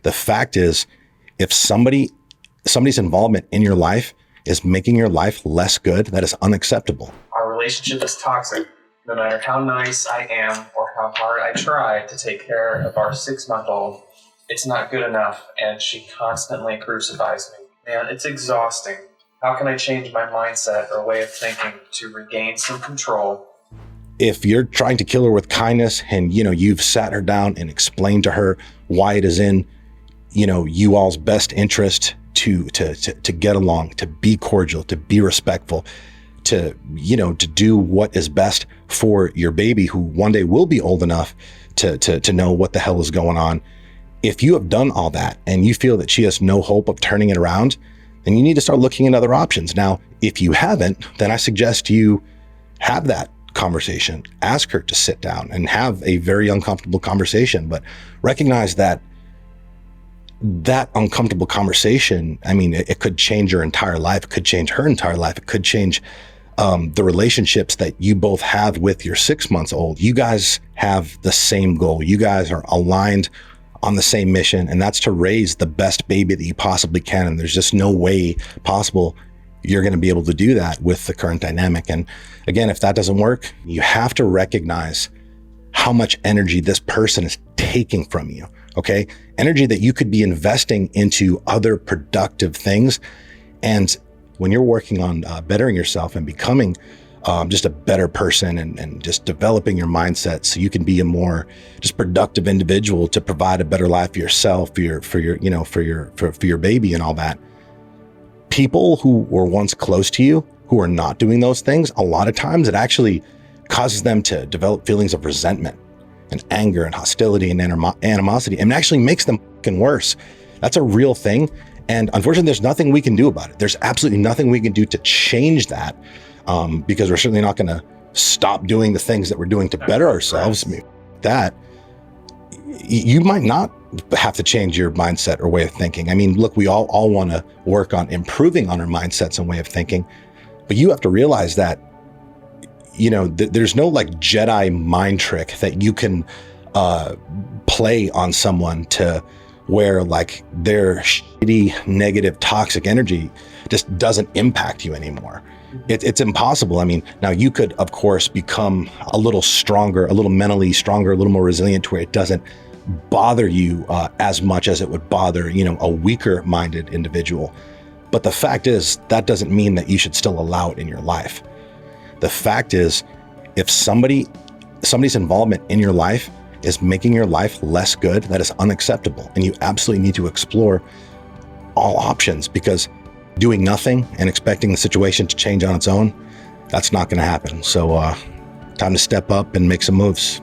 The fact is, if somebody's involvement in your life is making your life less good, that is unacceptable. Our relationship is toxic. No matter how nice I am or how hard I try to take care of our 6-month-old, it's not good enough, and she constantly crucifies me. Man, it's exhausting. How can I change my mindset or way of thinking to regain some control? If you're trying to kill her with kindness and, you've sat her down and explained to her why it is in, you all's best interest to get along, to be cordial, to be respectful, to do what is best for your baby, who one day will be old enough to know what the hell is going on. If you have done all that and you feel that she has no hope of turning it around, then you need to start looking at other options. Now, if you haven't, then I suggest you have that conversation. Ask her to sit down and have a very uncomfortable conversation, but recognize that uncomfortable conversation, it could change your entire life. It could change her entire life. It could change the relationships that you both have with your 6-month-old. You guys have the same goal. You guys are aligned on the same mission, and that's to raise the best baby that you possibly can. And there's just no way possible you're going to be able to do that with the current dynamic. And again, if that doesn't work, you have to recognize how much energy this person is taking from you. Okay. Energy that you could be investing into other productive things. And when you're working on bettering yourself and becoming just a better person and just developing your mindset so you can be a more just productive individual to provide a better life for yourself, for your baby and all that. People who were once close to you, who are not doing those things, a lot of times it actually causes them to develop feelings of resentment and anger and hostility and animosity, and it actually makes them fucking worse. That's a real thing. And unfortunately, there's nothing we can do about it. There's absolutely nothing we can do to change that. Because we're certainly not going to stop doing the things that we're doing to better ourselves. That you might not have to change your mindset or way of thinking. Look, we all want to work on improving on our mindsets and way of thinking, but you have to realize that, there's no like Jedi mind trick that you can play on someone to where like their shitty, negative, toxic energy just doesn't impact you anymore. It's impossible. Now you could, of course, become a little stronger, a little mentally stronger, a little more resilient to where it doesn't bother you as much as it would bother, a weaker minded individual. But the fact is, that doesn't mean that you should still allow it in your life. The fact is, if somebody's involvement in your life is making your life less good, that is unacceptable. And you absolutely need to explore all options, because doing nothing and expecting the situation to change on its own, that's not going to happen. So time to step up and make some moves.